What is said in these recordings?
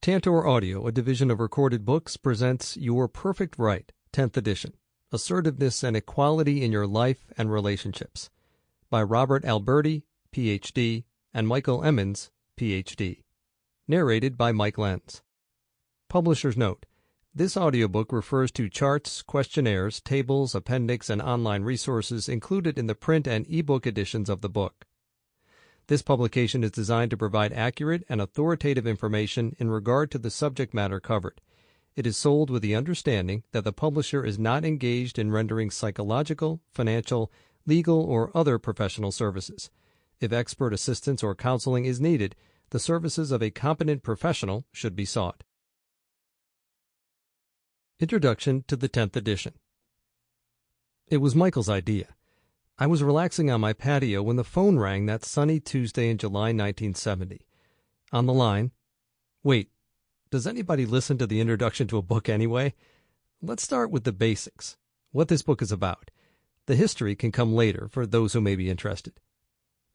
Tantor Audio, a division of Recorded Books, presents Your Perfect Right, 10th edition, Assertiveness and Equality in Your Life and Relationships, by Robert Alberti, Ph.D., and Michael Emmons, Ph.D. Narrated by Mike Lenz. Publisher's note: this audiobook refers to charts, questionnaires, tables, appendix, and online resources included in the print and ebook editions of the book. This publication is designed to provide accurate and authoritative information in regard to the subject matter covered. It is sold with the understanding that the publisher is not engaged in rendering psychological, financial, legal, or other professional services. If expert assistance or counseling is needed, the services of a competent professional should be sought. Introduction to the 10th edition. It was Michael's idea. I was relaxing on my patio when the phone rang that sunny Tuesday in July 1970. On the line, "Wait, does anybody listen to the introduction to a book anyway? Let's start with the basics, what this book is about. The history can come later for those who may be interested.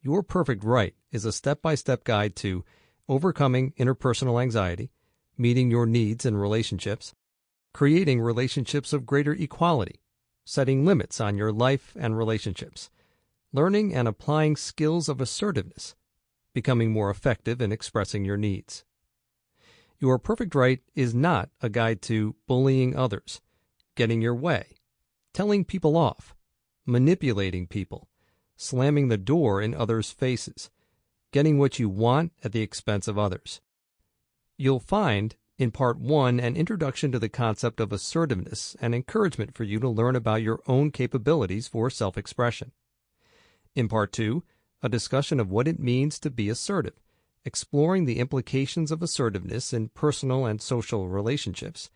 Your Perfect Right is a step-by-step guide to overcoming interpersonal anxiety, meeting your needs in relationships, creating relationships of greater equality, setting limits on your life and relationships, learning and applying skills of assertiveness, becoming more effective in expressing your needs. Your Perfect Right is not a guide to bullying others, getting your way, telling people off, manipulating people, slamming the door in others' faces, getting what you want at the expense of others. You'll find in Part 1, an introduction to the concept of assertiveness and encouragement for you to learn about your own capabilities for self-expression. In Part 2, a discussion of what it means to be assertive, exploring the implications of assertiveness in personal and social relationships,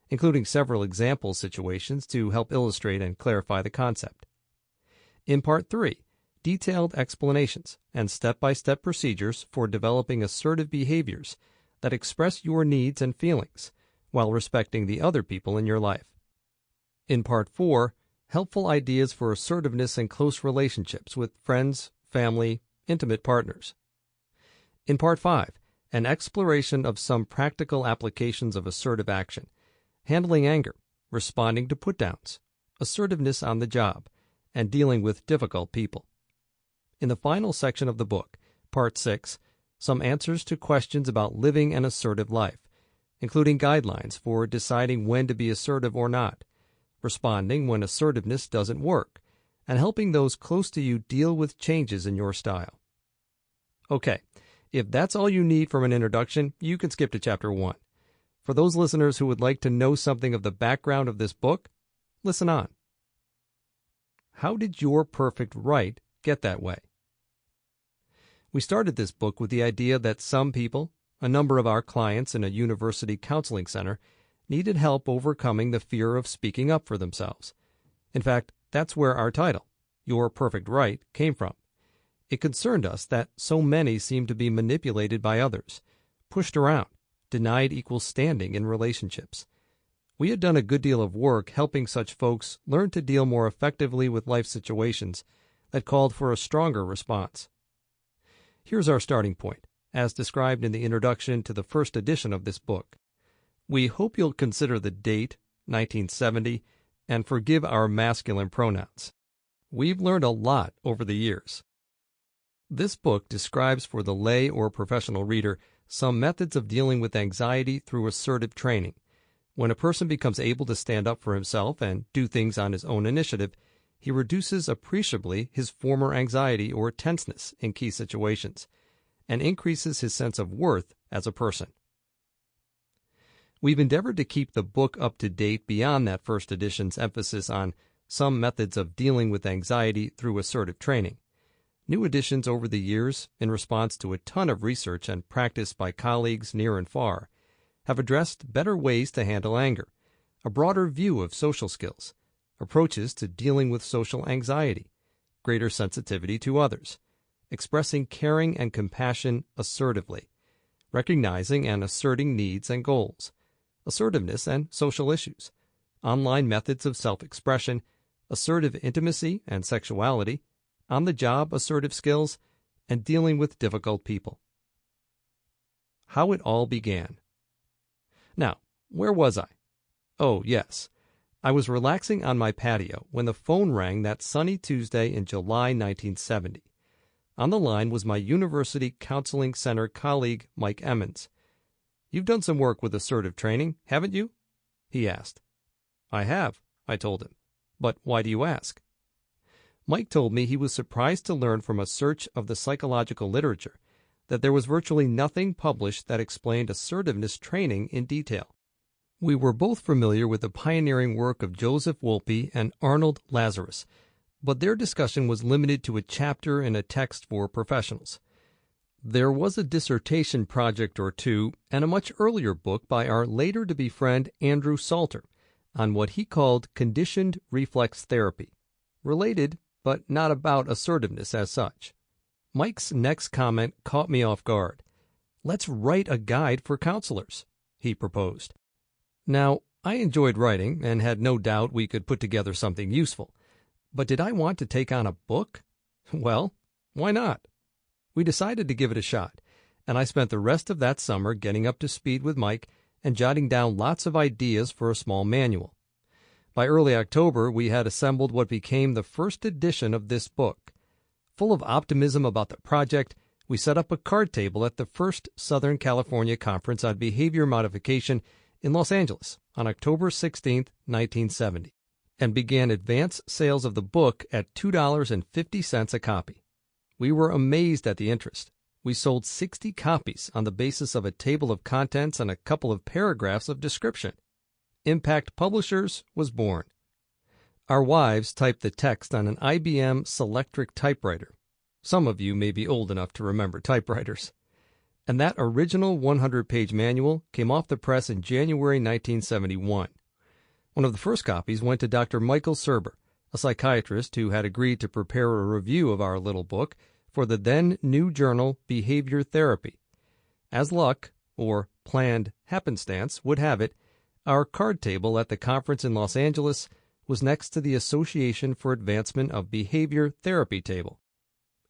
including several example situations to help illustrate and clarify the concept. In Part 3, detailed explanations and step-by-step procedures for developing assertive behaviors that express your needs and feelings while respecting the other people in your life. In Part 4, helpful ideas for assertiveness in close relationships with friends, family, intimate partners. In Part 5, an exploration of some practical applications of assertive action, handling anger, responding to put-downs, assertiveness on the job, and dealing with difficult people. In the final section of the book, Part 6, some answers to questions about living an assertive life, including guidelines for deciding when to be assertive or not, responding when assertiveness doesn't work, and helping those close to you deal with changes in your style. Okay, if that's all you need from an introduction, you can skip to Chapter 1. For those listeners who would like to know something of the background of this book, listen on. How did Your Perfect Right get that way? We started this book with the idea that some people, a number of our clients in a university counseling center, needed help overcoming the fear of speaking up for themselves. In fact, that's where our title, Your Perfect Right, came from. It concerned us that so many seemed to be manipulated by others, pushed around, denied equal standing in relationships. We had done a good deal of work helping such folks learn to deal more effectively with life situations that called for a stronger response. Here's our starting point, as described in the introduction to the first edition of this book. We hope you'll consider the date, 1970, and forgive our masculine pronouns. We've learned a lot over the years. This book describes for the lay or professional reader some methods of dealing with anxiety through assertive training. When a person becomes able to stand up for himself and do things on his own initiative, he reduces appreciably his former anxiety or tenseness in key situations, and increases his sense of worth as a person. We've endeavored to keep the book up to date beyond that first edition's emphasis on some methods of dealing with anxiety through assertive training. New editions over the years, in response to a ton of research and practice by colleagues near and far, have addressed better ways to handle anger, a broader view of social skills, approaches to dealing with social anxiety, greater sensitivity to others, expressing caring and compassion assertively, recognizing and asserting needs and goals, assertiveness and social issues, online methods of self-expression, assertive intimacy and sexuality, on-the-job assertive skills, and dealing with difficult people. How it all began. Now, where was I? Oh, yes. I was relaxing on my patio when the phone rang that sunny Tuesday in July 1970. On the line was my University Counseling Center colleague, Mike Emmons. "You've done some work with assertive training, haven't you?" he asked. "I have," I told him. "But why do you ask?" Mike told me he was surprised to learn from a search of the psychological literature that there was virtually nothing published that explained assertiveness training in detail. We were both familiar with the pioneering work of Joseph Wolpe and Arnold Lazarus, but their discussion was limited to a chapter in a text for professionals. There was a dissertation project or two and a much earlier book by our later-to-be friend Andrew Salter on what he called conditioned reflex therapy, related but not about assertiveness as such. Mike's next comment caught me off guard. "Let's write a guide for counselors," he proposed. Now, I enjoyed writing and had no doubt we could put together something useful. But did I want to take on a book? Well, why not? We decided to give it a shot, and I spent the rest of that summer getting up to speed with Mike and jotting down lots of ideas for a small manual. By early October, we had assembled what became the first edition of this book. Full of optimism about the project, we set up a card table at the first Southern California Conference on Behavior Modification in Los Angeles on October 16, 1970, and began advance sales of the book at $2.50 a copy. We were amazed at the interest. We sold 60 copies on the basis of a table of contents and a couple of paragraphs of description. Impact Publishers was born. Our wives typed the text on an IBM Selectric typewriter. Some of you may be old enough to remember typewriters. And that original 100-page manual came off the press in January 1971. One of the first copies went to Dr. Michael Serber, a psychiatrist who had agreed to prepare a review of our little book for the then-new journal Behavior Therapy. As luck, or planned happenstance, would have it, our card table at the conference in Los Angeles was next to the Association for Advancement of Behavior Therapy table.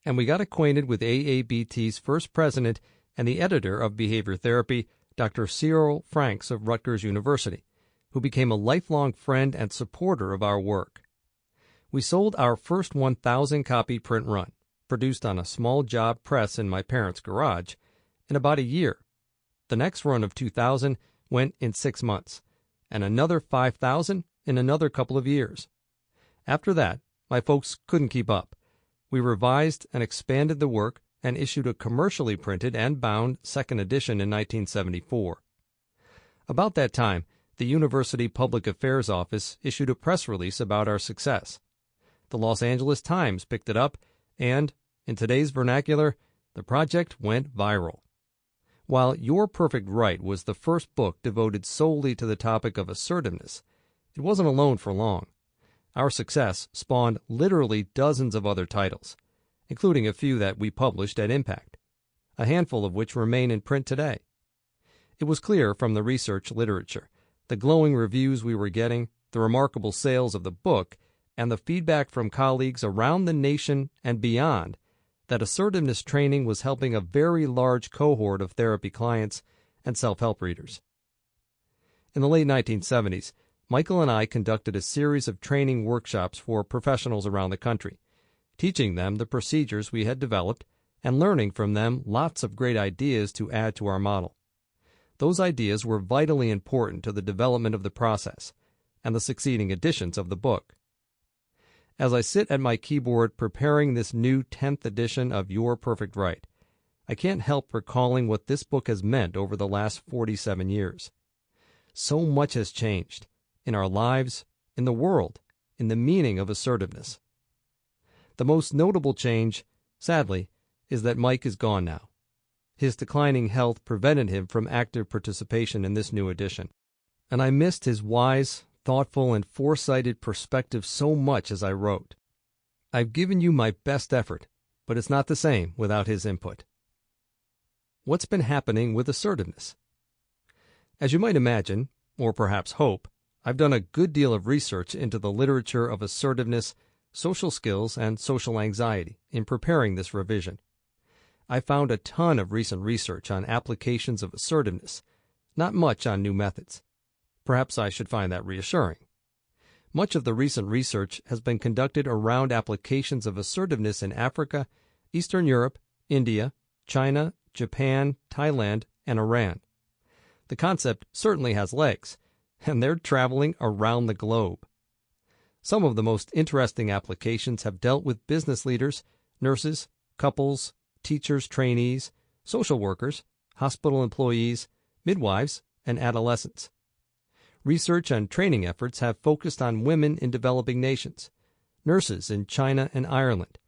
And we got acquainted with AABT's first president and the editor of Behavior Therapy, Dr. Cyril Franks of Rutgers University, who became a lifelong friend and supporter of our work. We sold our first 1,000-copy print run, produced on a small job press in my parents' garage, in about a year. The next run of 2,000 went in 6 months, and another 5,000 in another couple of years. After that, my folks couldn't keep up. We revised and expanded the work and issued a commercially printed and bound second edition in 1974. About that time, the University Public Affairs Office issued a press release about our success. The Los Angeles Times picked it up, and, in today's vernacular, the project went viral. While Your Perfect Right was the first book devoted solely to the topic of assertiveness, it wasn't alone for long. Our success spawned literally dozens of other titles, including a few that we published at Impact, a handful of which remain in print today. It was clear from the research literature, the glowing reviews we were getting, the remarkable sales of the book, and the feedback from colleagues around the nation and beyond, that assertiveness training was helping a very large cohort of therapy clients and self-help readers. In the late 1970s, Michael and I conducted a series of training workshops for professionals around the country, teaching them the procedures we had developed and learning from them lots of great ideas to add to our model. Those ideas were vitally important to the development of the process and the succeeding editions of the book. As I sit at my keyboard preparing this new 10th edition of Your Perfect Right, I can't help recalling what this book has meant over the last 47 years. So much has changed in our lives, in the world, in the meaning of assertiveness. The most notable change, sadly, is that Mike is gone now. His declining health prevented him from active participation in this new edition, and I missed his wise, thoughtful, and foresighted perspective so much as I wrote. I've given you my best effort, but it's not the same without his input. What's been happening with assertiveness? As you might imagine, or perhaps hope, I've done a good deal of research into the literature of assertiveness, social skills, and social anxiety in preparing this revision. I found a ton of recent research on applications of assertiveness, not much on new methods. Perhaps I should find that reassuring. Much of the recent research has been conducted around applications of assertiveness in Africa, Eastern Europe, India, China, Japan, Thailand, and Iran. The concept certainly has legs, and they're traveling around the globe. Some of the most interesting applications have dealt with business leaders, nurses, couples, teachers, trainees, social workers, hospital employees, midwives, and adolescents. Research and training efforts have focused on women in developing nations, nurses in China and Ireland,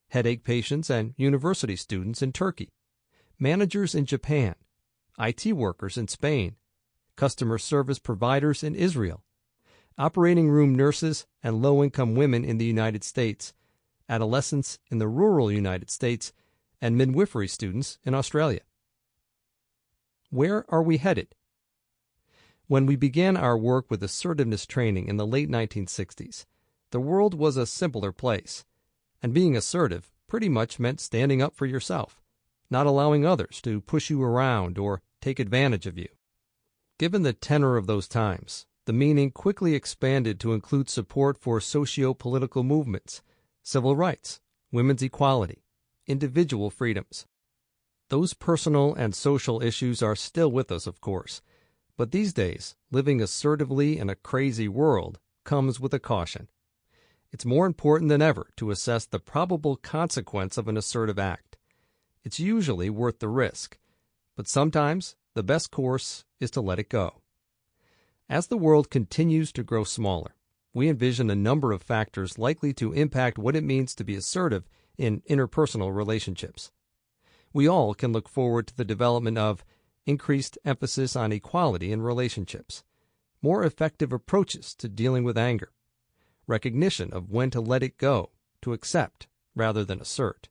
headache patients and university students in Turkey, managers in Japan, IT workers in Spain, customer service providers in Israel, operating room nurses and low-income women in the United States, adolescents in the rural United States, and midwifery students in Australia. Where are we headed? When we began our work with assertiveness training in the late 1960s, the world was a simpler place, and being assertive pretty much meant standing up for yourself, not allowing others to push you around or take advantage of you. Given the tenor of those times, the meaning quickly expanded to include support for socio-political movements, civil rights, women's equality, individual freedoms. Those personal and social issues are still with us, of course, but these days, living assertively in a crazy world comes with a caution. It's more important than ever to assess the probable consequence of an assertive act. It's usually worth the risk, but sometimes the best course is to let it go. As the world continues to grow smaller, we envision a number of factors likely to impact what it means to be assertive in interpersonal relationships. We all can look forward to the development of increased emphasis on equality in relationships, more effective approaches to dealing with anger, recognition of when to let it go, to accept rather than assert,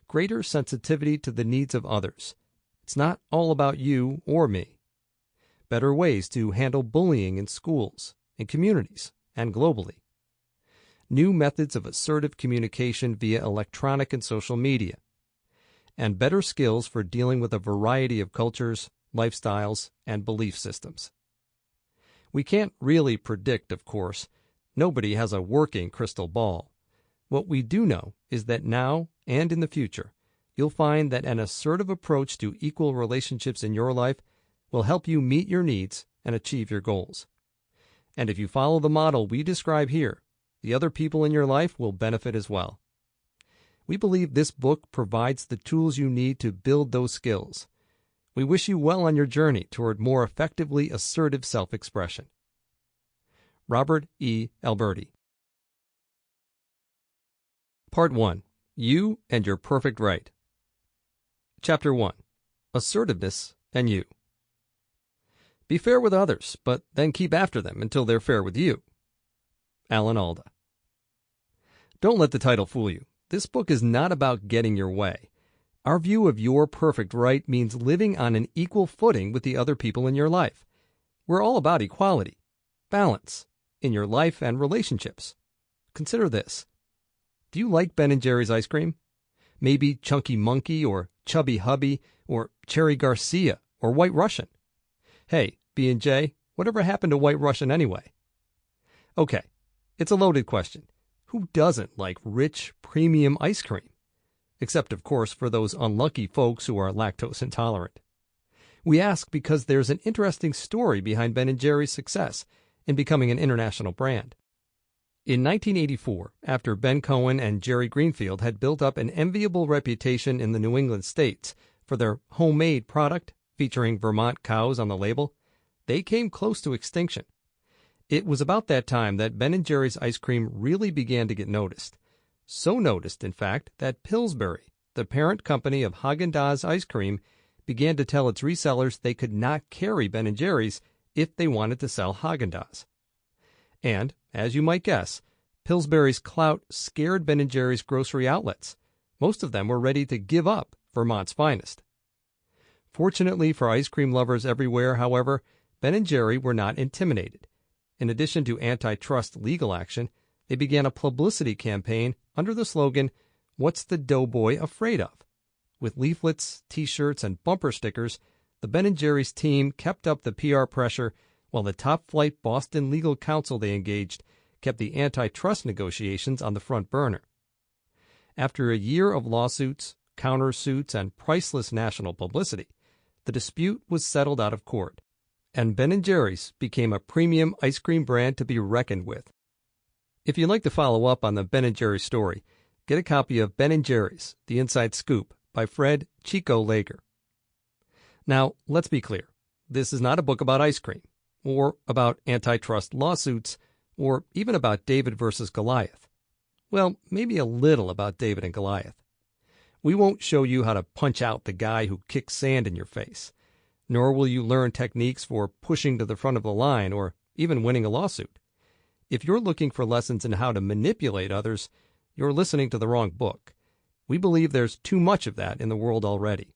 greater sensitivity to the needs of others. It's not all about you or me. Better ways to handle bullying in schools, in communities, and globally. New methods of assertive communication via electronic and social media. And better skills for dealing with a variety of cultures, lifestyles, and belief systems. We can't really predict, of course. Nobody has a working crystal ball. What we do know is that now and in the future, you'll find that an assertive approach to equal relationships in your life will help you meet your needs and achieve your goals. And if you follow the model we describe here, the other people in your life will benefit as well. We believe this book provides the tools you need to build those skills. We wish you well on your journey toward more effectively assertive self-expression. Robert E. Alberti. Part 1. You and Your Perfect Right. Chapter 1. Assertiveness and You. Be fair with others, but then keep after them until they're fair with you. Alan Alda. Don't let the title fool you. This book is not about getting your way. Our view of your perfect right means living on an equal footing with the other people in your life. We're all about equality, balance, in your life and relationships. Consider this. Do you like Ben & Jerry's ice cream? Maybe Chunky Monkey or Chubby Hubby or Cherry Garcia or White Russian? Hey, B&J, whatever happened to White Russian anyway? Okay, it's a loaded question. Who doesn't like rich, premium ice cream? Except, of course, for those unlucky folks who are lactose intolerant. We ask because there's an interesting story behind Ben & Jerry's success in becoming an international brand. In 1984, after Ben Cohen and Jerry Greenfield had built up an enviable reputation in the New England states for their homemade product featuring Vermont cows on the label, they came close to extinction. It was about that time that Ben & Jerry's ice cream really began to get noticed. So noticed, in fact, that Pillsbury, the parent company of Haagen-Dazs ice cream, began to tell its resellers they could not carry Ben & Jerry's if they wanted to sell Haagen-Dazs. And, as you might guess, Pillsbury's clout scared Ben & Jerry's grocery outlets. Most of them were ready to give up Vermont's finest. Fortunately for ice cream lovers everywhere, however, Ben & Jerry were not intimidated. In addition to antitrust legal action, they began a publicity campaign under the slogan, "What's the Doughboy Afraid of?" With leaflets, T-shirts, and bumper stickers, The Ben & Jerry's team kept up the PR pressure while the top-flight Boston legal counsel they engaged kept the antitrust negotiations on the front burner. After a year of lawsuits, countersuits, and priceless national publicity, the dispute was settled out of court, and Ben & Jerry's became a premium ice cream brand to be reckoned with. If you'd like to follow up on the Ben & Jerry's story, get a copy of Ben & Jerry's, The Inside Scoop by Fred Chico Lager. Now, let's be clear. This is not a book about ice cream, or about antitrust lawsuits, or even about David versus Goliath. Well, maybe a little about David and Goliath. We won't show you how to punch out the guy who kicks sand in your face, nor will you learn techniques for pushing to the front of the line or even winning a lawsuit. If you're looking for lessons in how to manipulate others, you're listening to the wrong book. We believe there's too much of that in the world already.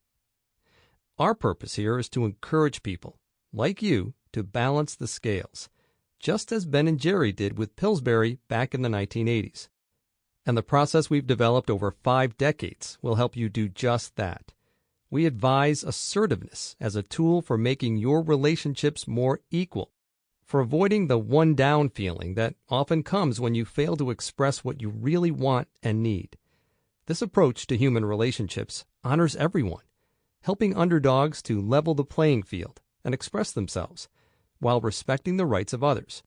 Our purpose here is to encourage people, like you, to balance the scales, just as Ben & Jerry did with Pillsbury back in the 1980s. And the process we've developed over 5 decades will help you do just that. We advise assertiveness as a tool for making your relationships more equal, for avoiding the one-down feeling that often comes when you fail to express what you really want and need. This approach to human relationships honors everyone, helping underdogs to level the playing field and express themselves, while respecting the rights of others.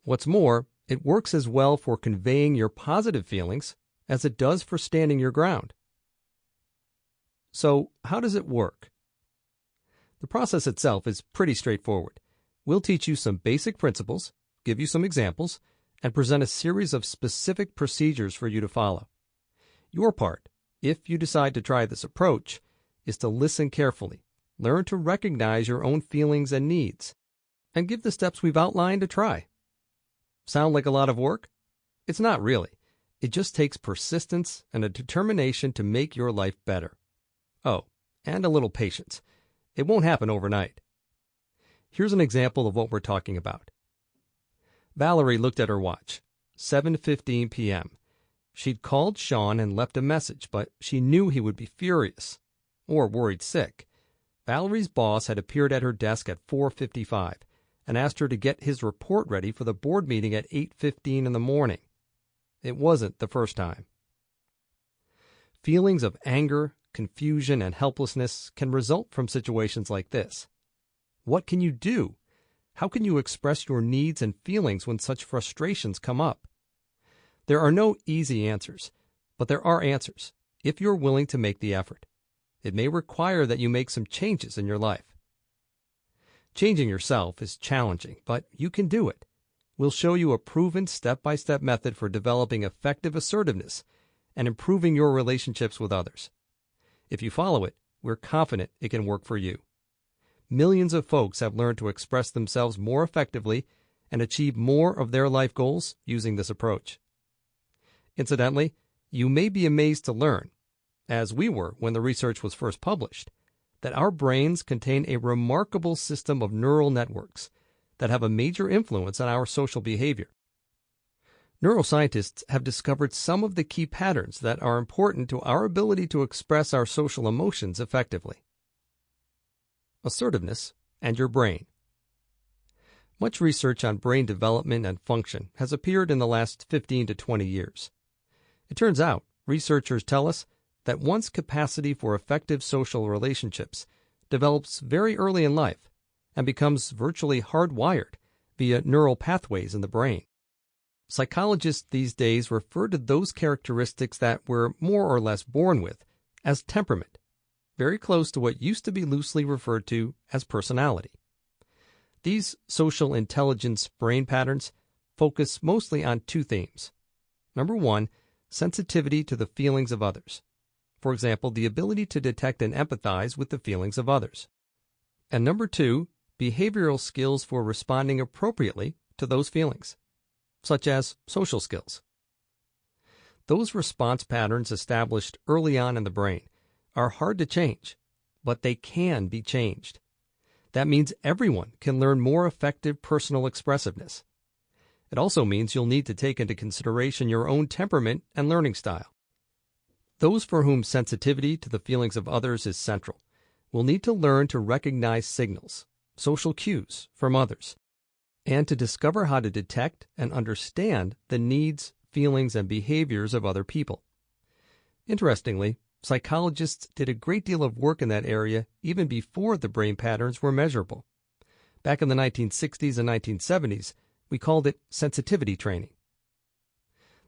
What's more, it works as well for conveying your positive feelings as it does for standing your ground. So, how does it work? The process itself is pretty straightforward. We'll teach you some basic principles, give you some examples, and present a series of specific procedures for you to follow. Your part, if you decide to try this approach, is to listen carefully, learn to recognize your own feelings and needs, and give the steps we've outlined a try. Sound like a lot of work? It's not really. It just takes persistence and a determination to make your life better. Oh, and a little patience. It won't happen overnight. Here's an example of what we're talking about. Valerie looked at her watch. 7:15 p.m. She'd called Sean and left a message, but she knew he would be furious, or worried sick. Valerie's boss had appeared at her desk at 4:55 and asked her to get his report ready for the board meeting at 8:15 in the morning. It wasn't the first time. Feelings of anger, confusion, and helplessness can result from situations like this. What can you do? How can you express your needs and feelings when such frustrations come up? There are no easy answers, but there are answers, if you're willing to make the effort. It may require that you make some changes in your life. Changing yourself is challenging, but you can do it. We'll show you a proven step-by-step method for developing effective assertiveness and improving your relationships with others. If you follow it, we're confident it can work for you. Millions of folks have learned to express themselves more effectively and achieve more of their life goals using this approach. Incidentally, you may be amazed to learn, as we were when the research was first published, that our brains contain a remarkable system of neural networks that have a major influence on our social behavior. Neuroscientists have discovered some of the key patterns that are important to our ability to express our social emotions effectively. Assertiveness and your brain. Much research on brain development and function has appeared in the last 15 to 20 years. It turns out, researchers tell us that one's capacity for effective social relationships develops very early in life and becomes virtually hardwired via neural pathways in the brain. Psychologists these days refer to those characteristics that we're more or less born with as temperament, very close to what used to be loosely referred to as personality. These social intelligence brain patterns focus mostly on 2 themes. Number 1, sensitivity to the feelings of others. For example, the ability to detect and empathize with the feelings of others. And number 2, behavioral skills for responding appropriately to those feelings, such as social skills. Those response patterns established early on in the brain are hard to change, but they can be changed. That means everyone can learn more effective personal expressiveness. It also means you'll need to take into consideration your own temperament and learning style. Those for whom sensitivity to the feelings of others is central we'll need to learn to recognize signals, social cues from others, and to discover how to detect and understand the needs, feelings, and behaviors of other people. Interestingly, psychologists did a great deal of work in that area even before the brain patterns were measurable. Back in the 1960s and 1970s, we called it sensitivity training.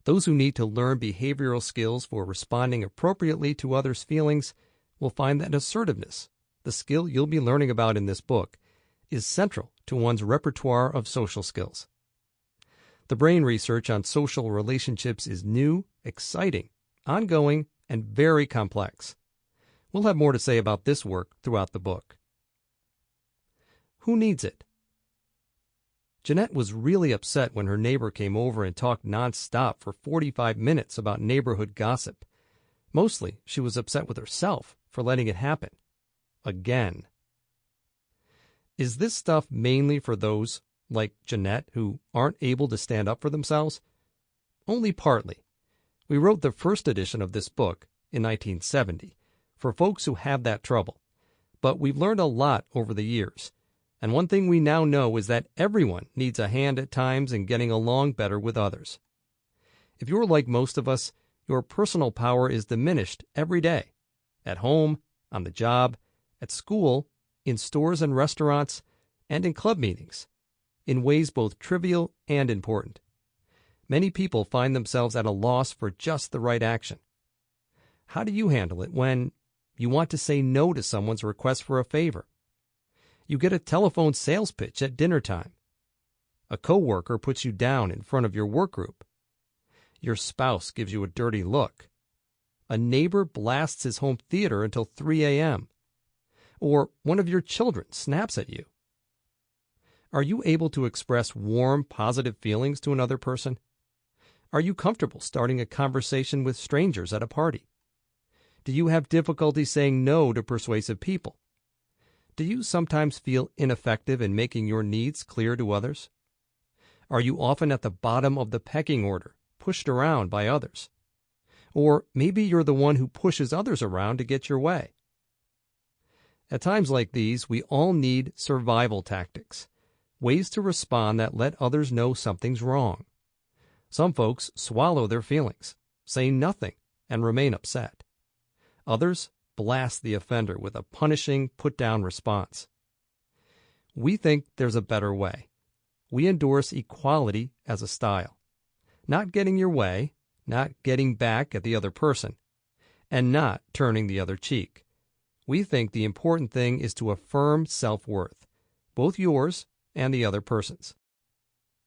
Those who need to learn behavioral skills for responding appropriately to others' feelings will find that assertiveness, the skill you'll be learning about in this book, is central to one's repertoire of social skills. The brain research on social relationships is new, exciting, ongoing, and very complex. We'll have more to say about this work throughout the book. Who needs it? Jeanette was really upset when her neighbor came over and talked nonstop for 45 minutes about neighborhood gossip. Mostly, she was upset with herself for letting it happen. Again. Is this stuff mainly for those, like Jeanette, who aren't able to stand up for themselves? Only partly. We wrote the first edition of this book in 1970 for folks who have that trouble, but we've learned a lot over the years. And one thing we now know is that everyone needs a hand at times in getting along better with others. If you're like most of us, your personal power is diminished every day. At home, on the job, at school, in stores and restaurants, and in club meetings, in ways both trivial and important. Many people find themselves at a loss for just the right action. How do you handle it when you want to say no to someone's request for a favor? You get a telephone sales pitch at dinner time. A coworker puts you down in front of your work group. Your spouse gives you a dirty look. A neighbor blasts his home theater until 3 a.m. Or one of your children snaps at you. Are you able to express warm, positive feelings to another person? Are you comfortable starting a conversation with strangers at a party? Do you have difficulty saying no to persuasive people? Do you sometimes feel ineffective in making your needs clear to others? Are you often at the bottom of the pecking order, pushed around by others? Or maybe you're the one who pushes others around to get your way. At times like these, we all need survival tactics, ways to respond that let others know something's wrong. Some folks swallow their feelings, say nothing, and remain upset. Others blast the offender with a punishing, put-down response. We think there's a better way. We endorse equality as a style. Not getting your way, not getting back at the other person, and not turning the other cheek. We think the important thing is to affirm self-worth, both yours and the other person's.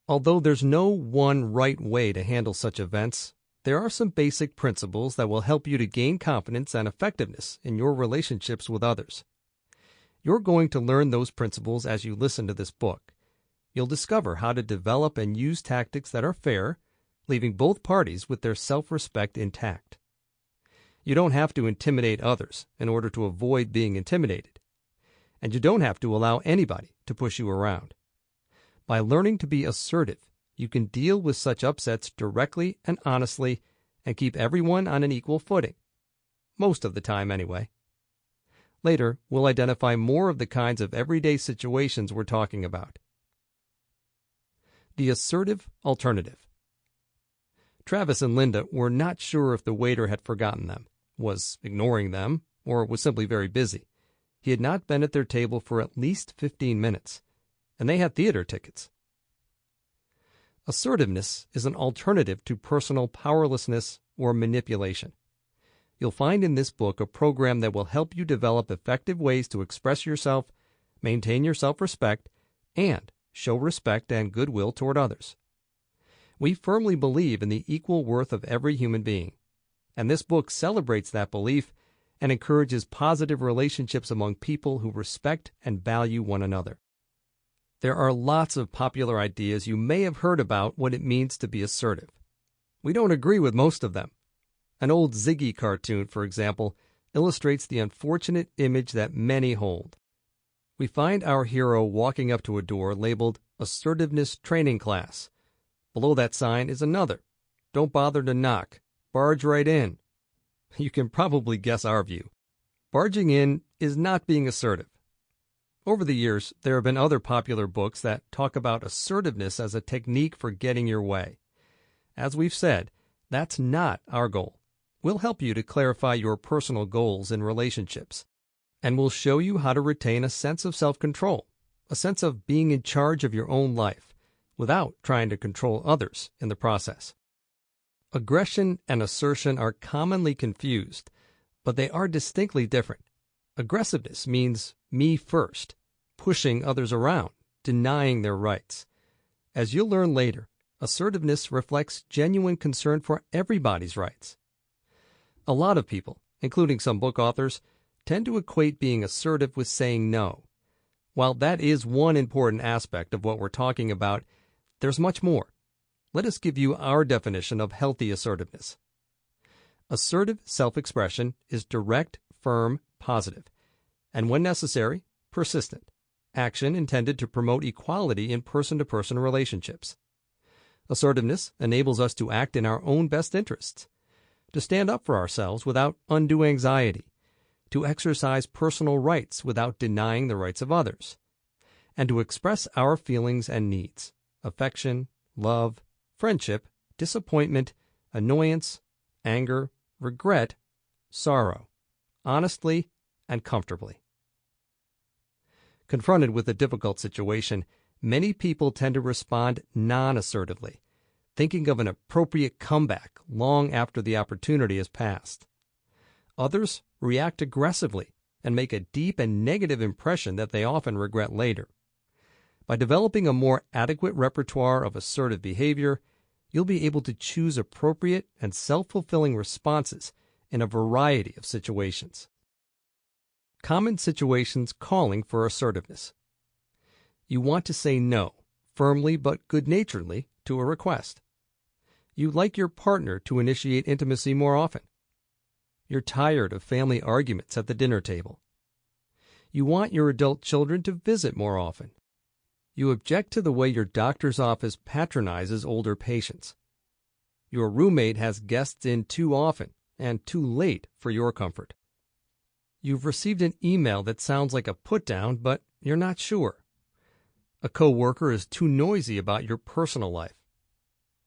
Although there's no one right way to handle such events, there are some basic principles that will help you to gain confidence and effectiveness in your relationships with others. You're going to learn those principles as you listen to this book. You'll discover how to develop and use tactics that are fair, leaving both parties with their self-respect intact. You don't have to intimidate others in order to avoid being intimidated. And you don't have to allow anybody to push you around. By learning to be assertive, you can deal with such upsets directly and honestly and keep everyone on an equal footing. Most of the time, anyway. Later, we'll identify more of the kinds of everyday situations we're talking about. The assertive alternative. Travis and Linda were not sure if the waiter had forgotten them, was ignoring them, or was simply very busy. He had not been at their table for at least 15 minutes, and they had theater tickets. Assertiveness is an alternative to personal powerlessness or manipulation. You'll find in this book a program that will help you develop effective ways to express yourself, maintain your self-respect, and show respect and goodwill toward others. We firmly believe in the equal worth of every human being, and this book celebrates that belief and encourages positive relationships among people who respect and value one another. There are lots of popular ideas you may have heard about what it means to be assertive. We don't agree with most of them. An old Ziggy cartoon, for example, illustrates the unfortunate image that many hold. We find our hero walking up to a door labeled Assertiveness Training Class. Below that sign is another. Don't bother to knock. Barge right in. You can probably guess our view. Barging in is not being assertive. Over the years, there have been other popular books that talk about assertiveness as a technique for getting your way. As we've said, that's not our goal. We'll help you to clarify your personal goals in relationships, and we'll show you how to retain a sense of self-control, a sense of being in charge of your own life, without trying to control others in the process. Aggression and assertion are commonly confused, but they are distinctly different. Aggressiveness means me first, pushing others around, denying their rights. As you'll learn later, assertiveness reflects genuine concern for everybody's rights. A lot of people, including some book authors, tend to equate being assertive with saying no. While that is one important aspect of what we're talking about, there's much more. Let us give you our definition of healthy assertiveness. Assertive self-expression is direct, firm, positive, and when necessary, persistent. Action intended to promote equality in person-to-person relationships. Assertiveness enables us to act in our own best interests, to stand up for ourselves without undue anxiety, to exercise personal rights without denying the rights of others, and to express our feelings and needs, affection, love, friendship, disappointment, annoyance, anger, regret, sorrow, honestly and comfortably. Confronted with a difficult situation, many people tend to respond non-assertively, thinking of an appropriate comeback long after the opportunity has passed. Others react aggressively and make a deep and negative impression that they often regret later. By developing a more adequate repertoire of assertive behavior, you'll be able to choose appropriate and self-fulfilling responses in a variety of situations. Common situations calling for assertiveness. You want to say no, firmly but good-naturedly, to a request. You'd like your partner to initiate intimacy more often. You're tired of family arguments at the dinner table. You want your adult children to visit more often. You object to the way your doctor's office patronizes older patients. Your roommate has guests in too often and too late for your comfort. You've received an email that sounds like a put-down, but you're not sure. A coworker is too noisy about your personal life.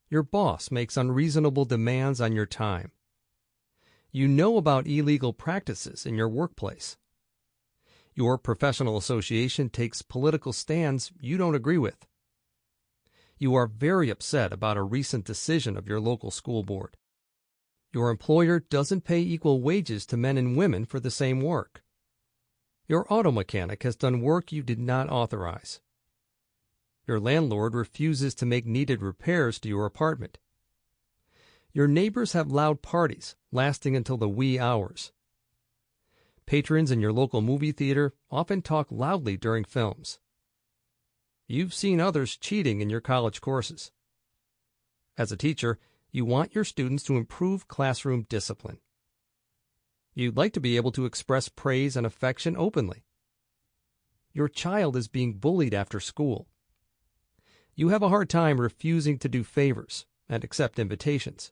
Your boss makes unreasonable demands on your time. You know about illegal practices in your workplace. Your professional association takes political stands you don't agree with. You are very upset about a recent decision of your local school board. Your employer doesn't pay equal wages to men and women for the same work. Your auto mechanic has done work you did not authorize. Your landlord refuses to make needed repairs to your apartment. Your neighbors have loud parties lasting until the wee hours. Patrons in your local movie theater often talk loudly during films. You've seen others cheating in your college courses. As a teacher, you want your students to improve classroom discipline. You'd like to be able to express praise and affection openly. Your child is being bullied after school. You have a hard time refusing to do favors and accept invitations.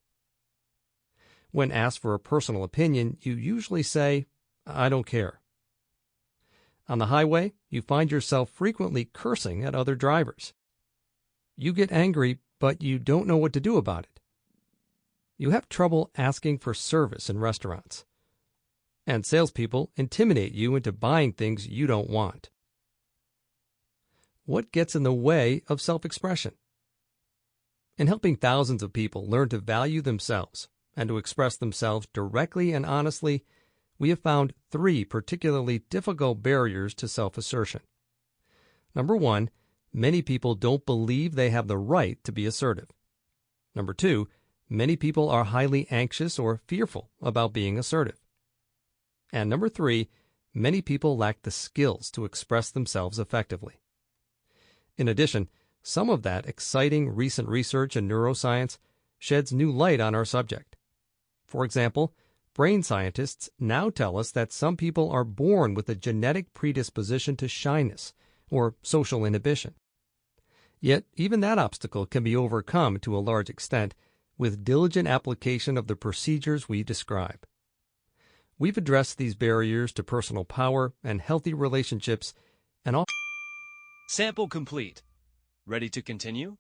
When asked for a personal opinion, you usually say, "I don't care." On the highway, you find yourself frequently cursing at other drivers. You get angry, but you don't know what to do about it. You have trouble asking for service in restaurants. And salespeople intimidate you into buying things you don't want. What gets in the way of self-expression? In helping thousands of people learn to value themselves and to express themselves directly and honestly, we have found 3 particularly difficult barriers to self-assertion. Number 1, many people don't believe they have the right to be assertive. Number 2, many people are highly anxious or fearful about being assertive. And number 3, many people lack the skills to express themselves effectively. In addition, some of that exciting recent research in neuroscience sheds new light on our subject. For example, brain scientists now tell us that some people are born with a genetic predisposition to shyness or social inhibition. Yet even that obstacle can be overcome to a large extent with diligent application of the procedures we describe. We've addressed these barriers to personal power and healthy relationships and all. Sample complete. Ready to continue?